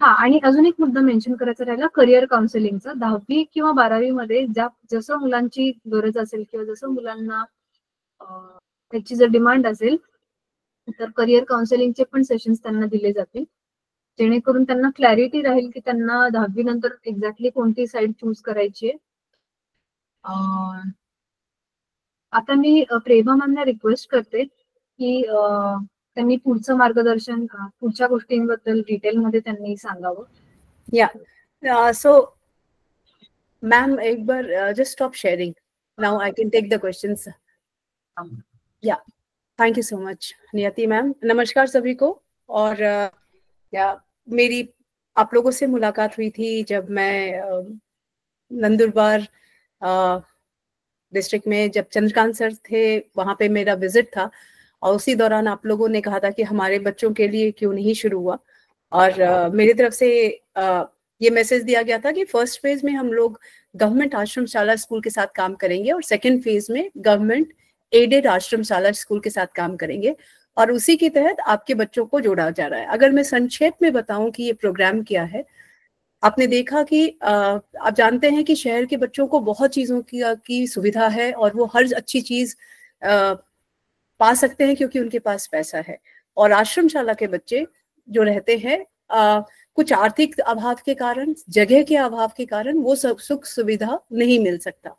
हा, आणि अजून एक मुद्दा मेन्शन करायचा राहिला करिअर काउन्सिलिंगचा. 10वी किंवा 12वी मध्ये जसं मुलांची गरज असेल किंवा जसं मुलांना त्याची जर डिमांड असेल तर करिअर काउन्सिलिंगचे पण सेशन्स त्यांना दिले जातील. जेणेकरून त्यांना क्लॅरिटी राहील की त्यांना 10वी नंतर एक्झॅक्टली कोणती साईड चूज करायची आहे. आता मी प्रेमा मॅमना रिक्वेस्ट करते की त्यांनी पुढचं मार्गदर्शन पुढच्या गोष्टींबद्दल डिटेलमध्ये त्यांनी सांगावं. या सो मैम एक बार just stop sharing, now I can take the questions. Yeah thank you so much Niyati ma'am. नमस्कार सभी को. और या मेरी आप लोगों से मुलाकात हुई थी जब मैं नंदुरबार डिस्ट्रिक्ट में जब चंद्रकांत सर थे वहाँ पे मेरा विजिट था, और उसी दौरान आप लोगों ने कहा था कि हमारे बच्चों के लिए क्यों नहीं शुरू हुआ. और मेरी तरफ से ये मैसेज दिया गया था कि फर्स्ट फेज में हम लोग गवर्नमेंट आश्रमशाला स्कूल के साथ काम करेंगे और सेकंड फेज में गवर्नमेंट एडेड आश्रमशाला स्कूल के साथ काम करेंगे, और उसी के तहत आपके बच्चों को जोड़ा जा रहा है. अगर मैं संक्षेप में बताऊं कि ये प्रोग्राम क्या है, आपने देखा कि आप जानते हैं कि शहर के बच्चों को बहुत चीज़ों की सुविधा है और वो हर अच्छी चीज़ पा सकते हैं क्योंकि उनके पास पैसा है. और आश्रमशाला के बच्चे जो रहते हैं कुछ आर्थिक अभाव के कारण, जगह के अभाव के कारण वो सब सुख सुविधा नहीं मिल सकता.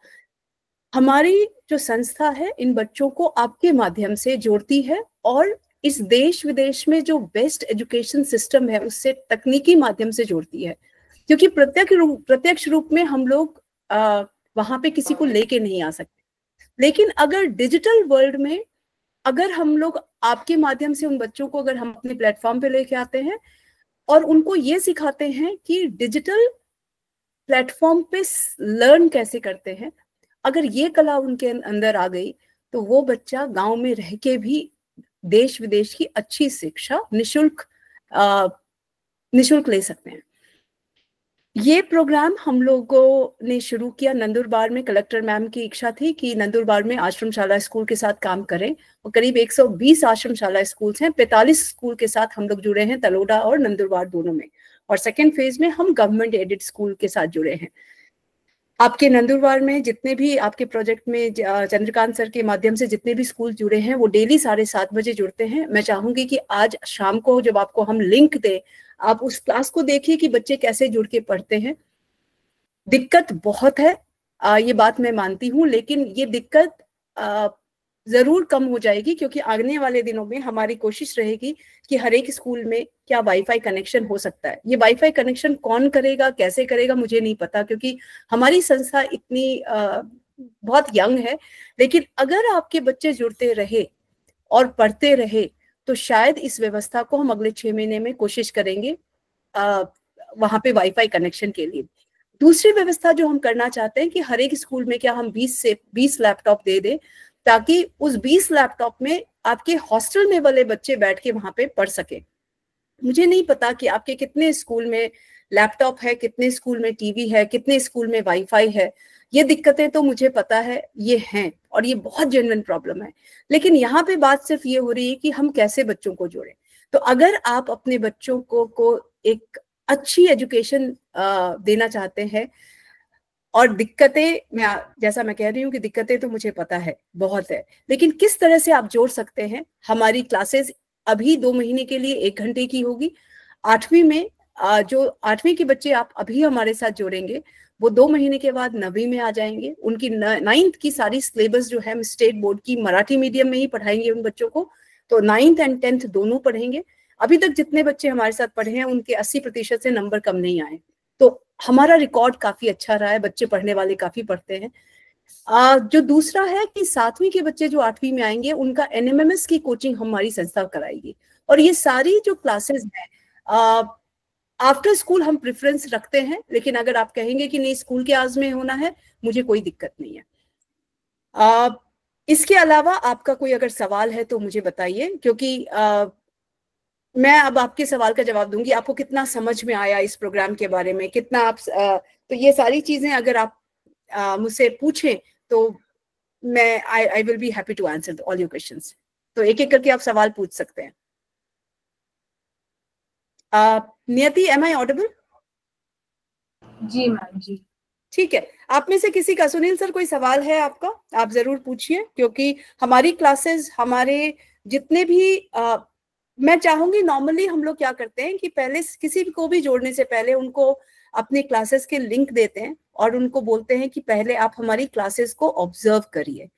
हमारी जो संस्था है इन बच्चों को आपके माध्यम से जोड़ती है और इस देश विदेश में जो बेस्ट एजुकेशन सिस्टम है उससे तकनीकी माध्यम से जोड़ती है, क्योंकि प्रत्यक्ष रूप में हम लोग वहां पे किसी को लेके नहीं आ सकते. लेकिन अगर डिजिटल वर्ल्ड में अगर हम लोग आपके माध्यम से उन बच्चों को अगर हम अपने प्लेटफॉर्म पे लेके आते हैं और उनको ये सिखाते हैं कि डिजिटल प्लेटफॉर्म पे लर्न कैसे करते हैं, अगर ये कला उनके अंदर आ गई तो वो बच्चा गांव में रह के भी देश विदेश की अच्छी शिक्षा निशुल्क ले सकते हैं. ये प्रोग्राम हम लोगों ने शुरू किया नंदुरबार में. कलेक्टर मैम की इच्छा थी कि नंदुरबार में आश्रमशाला स्कूल के साथ काम करें, और करीब 120 आश्रमशाला स्कूल्स हैं. 45 स्कूल के साथ हम लोग जुड़े हैं, तलोड़ा और नंदुरबार दोनों में. और सेकेंड फेज में हम गवर्नमेंट एडेड स्कूल के साथ जुड़े हैं. आपके नंदुरबार में जितने भी आपके प्रोजेक्ट में चंद्रकांत सर के माध्यम से जितने भी स्कूल जुड़े हैं वो डेली 7:30 बजे जुड़ते हैं. मैं चाहूंगी कि आज शाम को जब आपको हम लिंक दें, आप उस क्लास को देखिए कि बच्चे कैसे जुड़ के पढ़ते हैं. दिक्कत बहुत है, ये बात मैं मानती हूँ, लेकिन ये दिक्कत जरूर कम हो जाएगी, क्योंकि आने वाले दिनों में हमारी कोशिश रहेगी कि हर एक स्कूल में क्या वाईफाई कनेक्शन हो सकता है. ये वाईफाई कनेक्शन कौन करेगा, कैसे करेगा, मुझे नहीं पता, क्योंकि हमारी संस्था इतनी बहुत यंग है. लेकिन अगर आपके बच्चे जुड़ते रहे और पढ़ते रहे तो शायद इस व्यवस्था को हम अगले 6 महीने में कोशिश करेंगे वहां पे वाईफाई कनेक्शन के लिए. दूसरी व्यवस्था जो हम करना चाहते हैं कि हर एक स्कूल में क्या हम 20 से 20 लैपटॉप दे दें, ताकि उस 20 लैपटॉप में आपके हॉस्टल में वाले बच्चे बैठ के वहां पे पढ़ सके. मुझे नहीं पता कि आपके कितने स्कूल में लैपटॉप है, कितने स्कूल में टीवी है, कितने स्कूल में वाईफाई है. ये दिक्कतें तो मुझे पता है ये हैं, और ये बहुत जेन्युइन प्रॉब्लम है. लेकिन यहाँ पे बात सिर्फ ये हो रही है कि हम कैसे बच्चों को जोड़ें. तो अगर आप अपने बच्चों को एक अच्छी एजुकेशन देना चाहते हैं, और दिक्कतें जैसा मैं कह रही हूँ कि दिक्कतें तो मुझे पता है बहुत है, लेकिन किस तरह से आप जोड़ सकते हैं. हमारी क्लासेस अभी 2 महीने के लिए 1 घंटे की होगी. 8वीं में जो 8वीं के बच्चे आप अभी हमारे साथ जोड़ेंगे वो 2 महीने के बाद 9वीं में आ जाएंगे. उनकी 9th की सारी सिलेबस जो है स्टेट बोर्ड की मराठी मीडियम में ही पढ़ाएंगे उन बच्चों को. तो 9th एंड 10th दोनों पढ़ेंगे. अभी तक जितने बच्चे हमारे साथ पढ़े हैं उनके 80% से नंबर कम नहीं आए. तो हमारा रिकॉर्ड काफी अच्छा रहा है, बच्चे पढ़ने वाले काफी पढ़ते हैं. जो दूसरा है कि 7वीं के बच्चे जो 8वीं में आएंगे उनका NMMS की कोचिंग हमारी संस्था कराएगी. और ये सारी जो क्लासेस हैं आफ्टर स्कूल हम प्रेफरेंस रखते हैं, लेकिन अगर आप कहेंगे कि नहीं स्कूल के आवर्स में होना है, मुझे कोई दिक्कत नहीं है. इसके अलावा आपका कोई अगर सवाल है तो मुझे बताइए, क्योंकि मैं अब आपके सवाल का जवाब दूंगी. आपको कितना समझ में आया इस प्रोग्राम के बारे में, कितना आप तो ये सारी चीजें अगर आप मुझसे पूछें तो मैं I will be happy to answer all your questions. तो एक एक करके आप सवाल पूछ सकते हैं. Niyati, am I audible? जी मैम जी. ठीक है. आप में से किसी का, सुनील सर, कोई सवाल है आपका, आप जरूर पूछिए, क्योंकि हमारी क्लासेस, हमारे जितने भी मैं चाहूंगी, नॉर्मली हम लोग क्या करते हैं कि पहले किसी को भी जोड़ने से पहले उनको अपने क्लासेस के लिंक देते हैं और उनको बोलते हैं कि पहले आप हमारी क्लासेस को ऑब्जर्व करिए,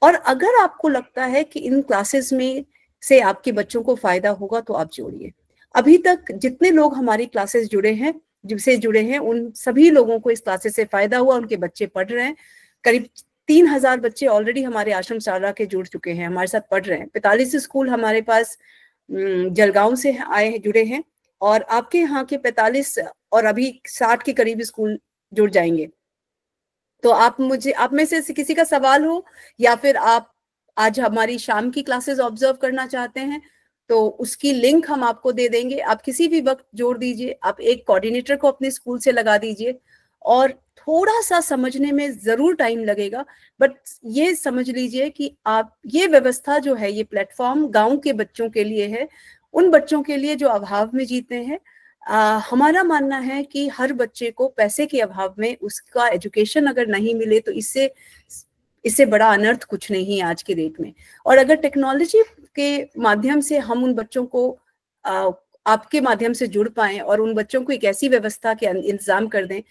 और अगर आपको लगता है कि इन क्लासेस में से आपके बच्चों को फायदा होगा तो आप जोड़िए। अभी तक जितने लोग हमारी क्लासेस जुड़े हैं उन सभी लोगों को इस क्लासेस से फायदा हुआ, उनके बच्चे पढ़ रहे हैं। करीब 3000 बच्चे ऑलरेडी हमारे आश्रम शाला के जुड़ चुके हैं, हमारे साथ पढ़ रहे हैं। 45 स्कूल हमारे पास जलगांव से आए जुड़े हैं, और आपके यहाँ के 45 और अभी 60 के करीब स्कूल जुड़ जाएंगे। तो आप में से किसी का सवाल हो, या फिर आप आज हमारी शाम की क्लासेस ऑब्जर्व करना चाहते हैं, तो उसकी लिंक हम आपको दे देंगे। आप किसी भी वक्त जोड़ दीजिए, आप एक कोऑर्डिनेटर को अपने स्कूल से लगा दीजिए, और थोड़ा सा समझने में जरूर टाइम लगेगा, बट ये समझ लीजिए कि आप ये व्यवस्था जो है, ये प्लेटफॉर्म गांव के बच्चों के लिए है, उन बच्चों के लिए जो अभाव में जीते हैं। हमारा मानना है कि हर बच्चे को पैसे के अभाव में उसका एजुकेशन अगर नहीं मिले तो इससे बड़ा अनर्थ कुछ नहीं है आज के डेट में। और अगर टेक्नोलॉजी के माध्यम से हम उन बच्चों को आपके माध्यम से जुड़ पाएं और उन बच्चों को एक ऐसी व्यवस्था के इंतजाम कर दें,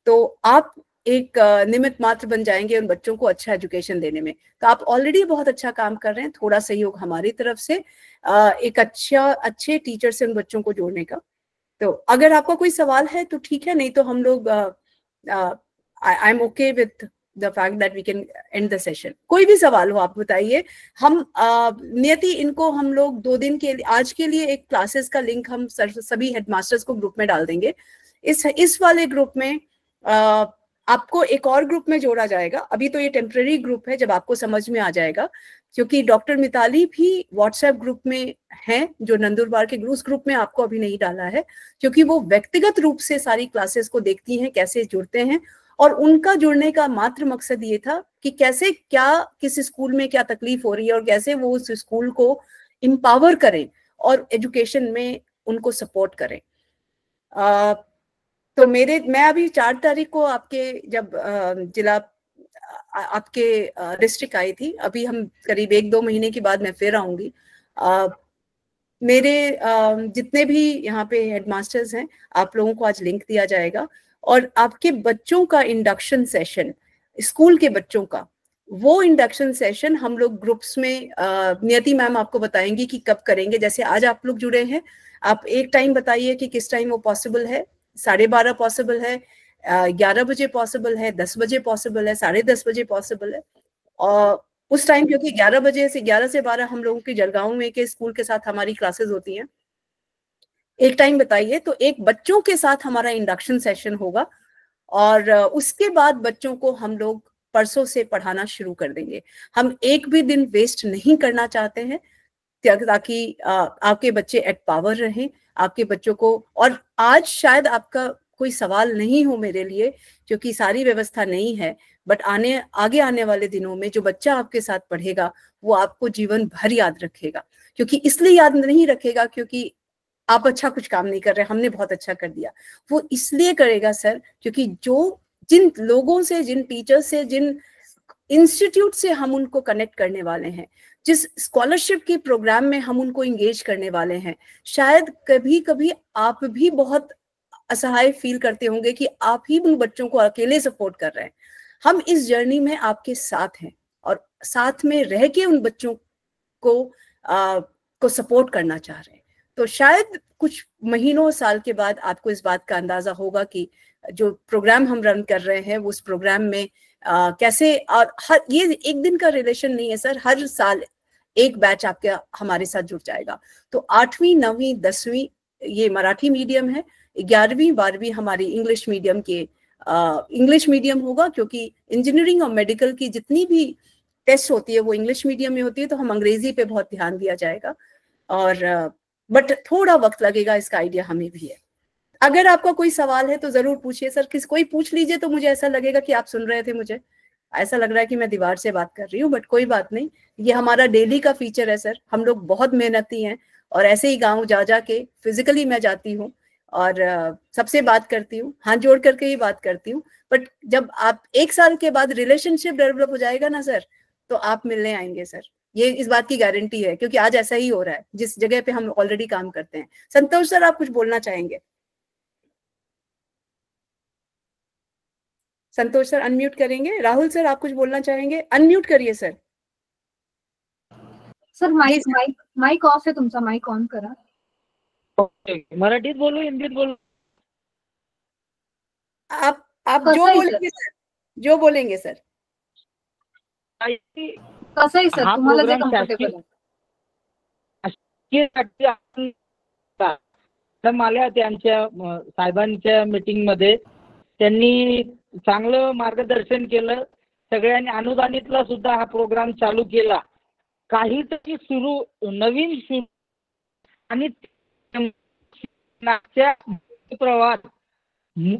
तो आप एक निमित्त मात्र बन जाएंगे उन बच्चों को अच्छा एजुकेशन देने में। तो आप ऑलरेडी बहुत अच्छा काम कर रहे हैं, थोड़ा सहयोग हमारी तरफ से एक अच्छे टीचर से उन बच्चों को जोड़ने का। तो अगर आपका कोई सवाल है तो ठीक है, नहीं तो हम लोग I am okay with the fact that we can end the session. कोई भी सवाल हो आप बताइए। हम नियति, इनको हम लोग 2 दिन के लिए, आज के लिए एक क्लासेस का लिंक हम सभी हेडमास्टर्स को ग्रुप में डाल देंगे। इस वाले ग्रुप में आपको एक और ग्रुप में जोड़ा जाएगा। अभी तो ये टेम्पररी ग्रुप है, जब आपको समझ में आ जाएगा, क्योंकि डॉक्टर मिताली भी व्हाट्सएप ग्रुप में हैं, जो नंदुरबार के उस ग्रुप में आपको अभी नहीं डाला है, क्योंकि वो व्यक्तिगत रूप से सारी क्लासेस को देखती हैं, कैसे जुड़ते हैं। और उनका जुड़ने का मात्र मकसद ये था कि कैसे, क्या किस स्कूल में क्या तकलीफ हो रही है और कैसे वो उस स्कूल को एम्पावर करें और एजुकेशन में उनको सपोर्ट करें। तो मैं अभी 4 तारीख को आपके जब जिला आपके डिस्ट्रिक्ट आई थी, अभी हम करीब 1-2 महीने के बाद मैं फिर आऊंगी। मेरे जितने भी यहाँ पे हेडमास्टर्स हैं, आप लोगों को आज लिंक दिया जाएगा, और आपके बच्चों का इंडक्शन सेशन, स्कूल के बच्चों का वो इंडक्शन सेशन हम लोग ग्रुप्स में, नियति मैम आपको बताएंगी कि कब करेंगे। जैसे आज आप लोग जुड़े हैं, आप एक टाइम बताइए कि किस टाइम वो पॉसिबल है। 12:30 पॉसिबल है, 11 बजे पॉसिबल है, 10 बजे पॉसिबल है, 10:30 बजे पॉसिबल है। और उस टाइम, क्योंकि 11 से 12 हम लोगों के जलगांव में के स्कूल के साथ हमारी क्लासेस होती हैं। एक टाइम बताइए, तो एक बच्चों के साथ हमारा इंडक्शन सेशन होगा, और उसके बाद बच्चों को हम लोग परसों से पढ़ाना शुरू कर देंगे। हम एक भी दिन वेस्ट नहीं करना चाहते हैं, ताकि आपके बच्चे एट पावर रहें, आपके बच्चों को। और आज शायद आपका कोई सवाल नहीं हो मेरे लिए, क्योंकि सारी व्यवस्था नहीं है, बट आगे आने वाले दिनों में जो बच्चा आपके साथ पढ़ेगा वो आपको जीवन भर याद रखेगा। क्योंकि इसलिए याद नहीं रखेगा क्योंकि आप अच्छा कुछ काम नहीं कर रहे, हमने बहुत अच्छा कर दिया। वो इसलिए करेगा सर, क्योंकि जिन लोगों से, जिन टीचर से, जिन इंस्टीट्यूट से हम उनको कनेक्ट करने वाले हैं, जिस स्कॉलरशिप के प्रोग्राम में हम उनको इंगेज करने वाले हैं, शायद कभी कभी आप भी बहुत असहाय फील करते होंगे कि आप ही उन बच्चों को अकेले सपोर्ट कर रहे हैं। हम इस जर्नी में आपके साथ हैं, और साथ में रह के उन बच्चों को सपोर्ट करना चाह रहे हैं। तो शायद कुछ महीनों, साल के बाद आपको इस बात का अंदाजा होगा कि जो प्रोग्राम हम रन कर रहे हैं उस प्रोग्राम में कैसे, और ये एक दिन का रिलेशन नहीं है सर, हर साल एक बैच आपके हमारे साथ जुड़ जाएगा। तो 8वीं, 9वीं, 10वीं ये मराठी मीडियम है, 11वीं, 12वीं हमारी इंग्लिश मीडियम के इंग्लिश मीडियम होगा, क्योंकि इंजीनियरिंग और मेडिकल की जितनी भी टेस्ट होती है वो इंग्लिश मीडियम में होती है, तो हम अंग्रेजी पे बहुत ध्यान दिया जाएगा। और बट थोड़ा वक्त लगेगा, इसका आइडिया हमें भी है। अगर आपका कोई सवाल है तो जरूर पूछिए सर, कोई पूछ लीजिए, तो मुझे ऐसा लगेगा कि आप सुन रहे थे। मुझे ऐसा लग रहा है कि मैं दीवार से बात कर रही हूँ, बट कोई बात नहीं, ये हमारा डेली का फीचर है सर। हम लोग बहुत मेहनती हैं, और ऐसे ही गाँव जा के फिजिकली मैं जाती हूँ और सबसे बात करती हूँ, हाथ जोड़ करके ही बात करती हूँ। बट जब आप 1 साल के बाद रिलेशनशिप डेवलप हो जाएगा ना सर, तो आप मिलने आएंगे सर। ये इस बात की गारंटी है, क्योंकि आज ऐसा ही हो रहा है जिस जगह पे हम ऑलरेडी काम करते हैं। संतोष सर, आप कुछ बोलना चाहेंगे? संतोष सर अनम्यूट करेंगे। राहुल सर, आप कुछ बोलना चाहेंगे? अनम्यूट करिए sir. Sir mike mike mike off है तुमचा, माइक ऑन करा. मराठीत बोलू, हिंदीत बोलू? आप जो बोलेंगे सर, जो बोलेंगे सर. कसं आहे सर, तुम्हाला जे कम्फर्टेबल आहे. आल्या त्यांच्या साहेबांच्या मीटिंग मध्ये त्यांनी चांगलं मार्गदर्शन केलं. सगळ्यांनी अनुदानितला सुद्धा हा प्रोग्राम चालू केला. काहीतरी नवीन सुरू आणि प्रवास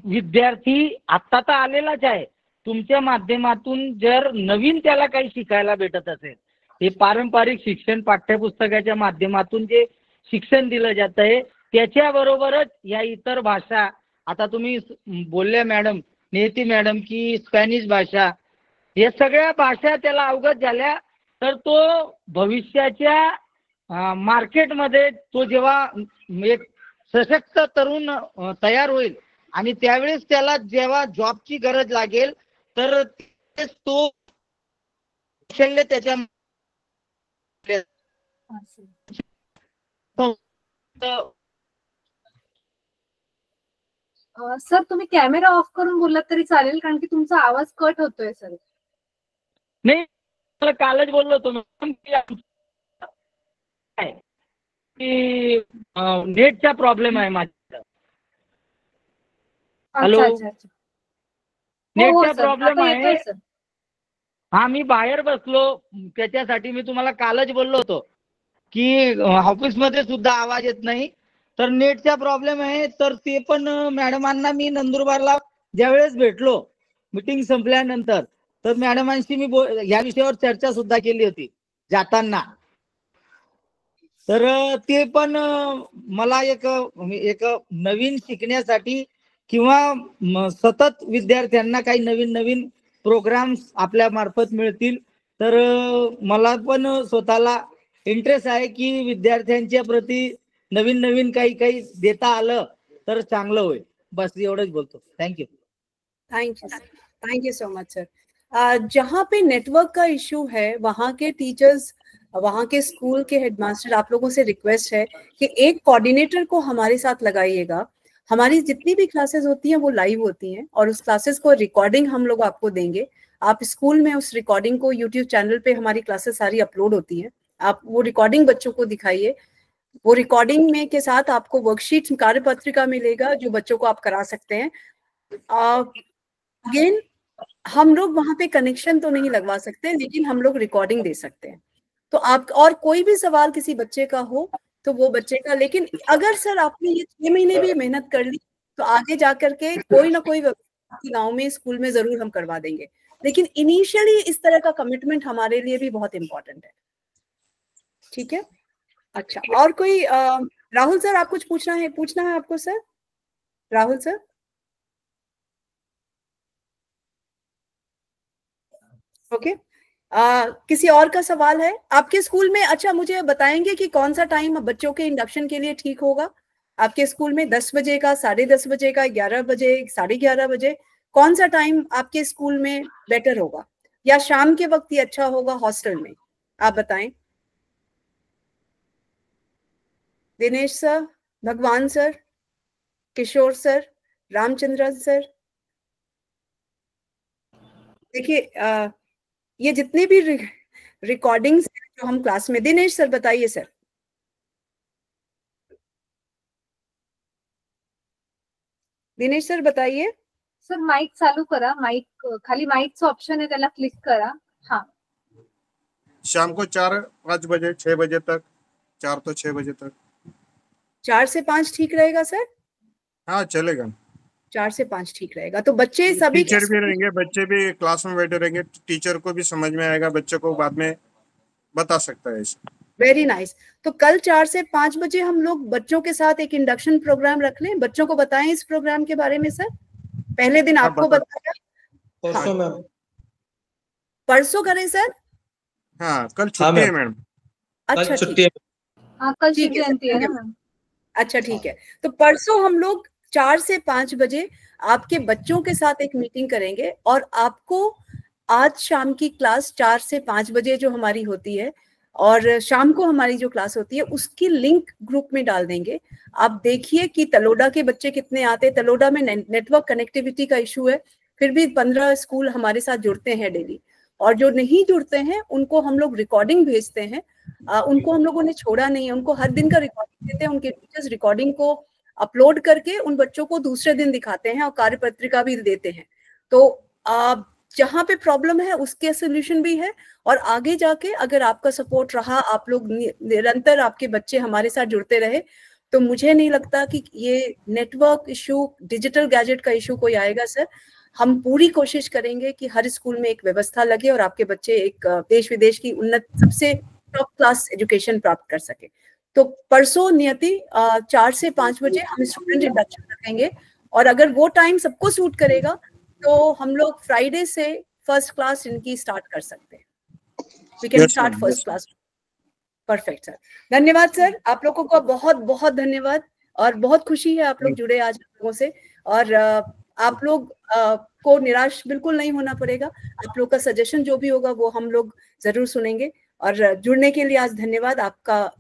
विद्यार्थी आता तर आलेलाच आहे. तुमच्या माध्यमातून जर नवीन त्याला काही शिकायला भेटत असेल, हे पारंपरिक शिक्षण पाठ्यपुस्तकाच्या माध्यमातून जे शिक्षण दिलं जात आहे त्याच्याबरोबरच या इतर भाषा, आता तुम्ही बोलल्या मॅडम, नेती मॅडम, की स्पॅनिश भाषा, या सगळ्या भाषा त्याला अवगत झाल्या तर तो भविष्याच्या मार्केटमध्ये तो जेव्हा एक सशक्त तरुण तयार होईल आणि त्यावेळेस त्याला जेव्हा जॉबची गरज लागेल तर तो कौशल्य त्याच्या सर तुम्ही कॅमेरा ऑफ करून बोललात तरी चालेल, कारण की तुमचा आवाज कट होतोय सर. नाही, मला कालच बोललो होतो मॅडम की नेटचा प्रॉब्लेम आहे माझ्या. हॅलो, नेटचा प्रॉब्लेम आहे. हा, मी बाहेर बसलो, त्याच्यासाठी मी तुम्हाला कालच बोललो होतो की ऑफिसमध्ये सुद्धा आवाज येत नाही, तर नेटचा प्रॉब्लेम आहे. तर ते पण मॅडमांना मी नंदुरबारला ज्यावेळेस भेटलो मीटिंग संपल्यानंतर, तर मॅडमांशी मी या विषयावर चर्चा सुद्धा केली होती जाताना. तर ते पण मला एक नवीन शिकण्यासाठी किंवा सतत विद्यार्थ्यांना काही नवीन नवीन प्रोग्राम्स आपल्या मार्फत मिळतील, तर मला पण स्वतःला इंटरेस्ट आहे की विद्यार्थ्यांच्या प्रती नवीन नवीन काही देता आलं तर चांगलं होईल. बस एवढंच बोलतो. Thank you. Thank you so much sir. जहाँ पे नेटवर्क का इशू है, वहाँ के टीचर्स, वहाँ के स्कूल के हेडमास्टर, आप लोगों से रिक्वेस्ट है कि एक कोऑर्डिनेटर को हमारे साथ लगाइएगा. हमारी जितनी भी क्लासेस होती हैं वो लाइव होती हैं और उस क्लासेस को रिकॉर्डिंग हम लोग आपको देंगे. आप स्कूल में उस रिकॉर्डिंग को यूट्यूब चैनल पे हमारी क्लासेस सारी अपलोड होती हैं. आप वो रिकॉर्डिंग बच्चों को दिखाइए. वो रिकॉर्डिंग में के साथ आपको वर्कशीट, कार्यपत्रिका मिलेगा जो बच्चों को आप करा सकते हैं. अगेन, हम लोग वहां पे कनेक्शन तो नहीं लगवा सकते, लेकिन हम लोग रिकॉर्डिंग दे सकते हैं. तो आप और कोई भी सवाल किसी बच्चे का हो तो वो बच्चे का, लेकिन अगर सर आपने ये 6 महीने भी मेहनत कर ली तो आगे जाकर के कोई ना कोई गांव में, स्कूल में जरूर हम करवा देंगे. लेकिन इनिशियली इस तरह का कमिटमेंट हमारे लिए भी बहुत इंपॉर्टेंट है. ठीक है, अच्छा. और कोई राहुल सर, आप कुछ पूछना है आपको सर? Rahul sir, okay. किसी और का सवाल है आपके स्कूल में? अच्छा, मुझे बताएंगे कि कौन सा टाइम बच्चों के इंडक्शन के लिए ठीक होगा आपके स्कूल में? 10 बजे का, 10:30 बजे का, 11 बजे, 11:30 बजे? कौन सा टाइम आपके स्कूल में बेटर होगा, या शाम के वक्त ही अच्छा होगा हॉस्टल में? आप बताएं. Dinesh sir, Bhagwan sir, Kishore sir, Ramachandran sir. देखिए, ये जितने भी रिकॉर्डिंग्स जो हम क्लास में, दिनेश सर बताइए सर. दिनेश सर बताइए. सर माइक चालू करा. माइक खाली माइकचं ऑप्शन आहे, त्याला क्लिक करा. हाँ, शाम को 4-5 बजे, 6 बजे तक, 4 तो 6 बजे तक. 4 से 5 ठीक रहेगा सर? हाँ, चलेगा. 4 से 5 ठीक रहेगा. तो बच्चे सभी टीचर भी रहेंगे, बच्चे भी क्लास में बैठे रहेंगे, टीचर को भी समझ में आएगा, बच्चों को बाद में बता सकता है. Very nice. तो कल 4 से 5 बजे हम लोग बच्चों के साथ एक इंडक्शन प्रोग्राम रख लें. बच्चों को बताएं इस प्रोग्राम के बारे में सर. पहले दिन आपको बताया, परसों परसों करें सर? हाँ कल छुट्टी है मैडम। अच्छा छुट्टी है। हाँ कल ठीक शिव है, जयंती है ना मैम। अच्छा ठीक है, तो परसों हम लोग 4 से 5 बजे आपके बच्चों के साथ एक मीटिंग करेंगे और आपको आज शाम की क्लास 4 से 5 बजे जो हमारी होती है और शाम को हमारी जो क्लास होती है उसकी लिंक ग्रुप में डाल देंगे। आप देखिए कि तलोड़ा के बच्चे कितने आते हैं। तलोड़ा में नेटवर्क कनेक्टिविटी का इशू है, फिर भी 15 स्कूल हमारे साथ जुड़ते हैं डेली, और जो नहीं जुड़ते हैं उनको हम लोग रिकॉर्डिंग भेजते हैं। उनको हम लोगों ने छोड़ा नहीं है, उनको हर दिन का रिकॉर्डिंग देते हैं। उनके टीचर्स रिकॉर्डिंग को अपलोड करके उन बच्चों को दूसरे दिन दिखाते हैं और कार्यपत्रिका भी देते हैं। तो जहाँ पे प्रॉब्लम है उसके सोल्यूशन भी है, और आगे जाके अगर आपका सपोर्ट रहा, आप लोग निरंतर आपके बच्चे हमारे साथ जुड़ते रहे, तो मुझे नहीं लगता कि ये नेटवर्क इशू, डिजिटल गैजेट का इशू कोई आएगा सर। हम पूरी कोशिश करेंगे कि हर स्कूल में एक व्यवस्था लगे और आपके बच्चे एक देश विदेश की उन्नत सबसे टॉप क्लास एजुकेशन प्राप्त कर सके। तो परसों नियति 4 से 5 बजे हम स्टूडेंट इंडक्शन रखेंगे, और अगर वो टाइम सबको सूट करेगा तो हम लोग फ्राइडे से फर्स्ट क्लास इनकी स्टार्ट कर सकते हैं। We can start first class. Perfect sir, धन्यवाद सर, आप लोगों का बहुत बहुत धन्यवाद, और बहुत खुशी है आप लोग जुड़े आज हम लोगों से। और आप लोग को निराश बिल्कुल नहीं होना पड़ेगा। आप लोग का सजेशन जो भी होगा वो हम लोग जरूर सुनेंगे। और जुड़ने के लिए आज धन्यवाद आपका।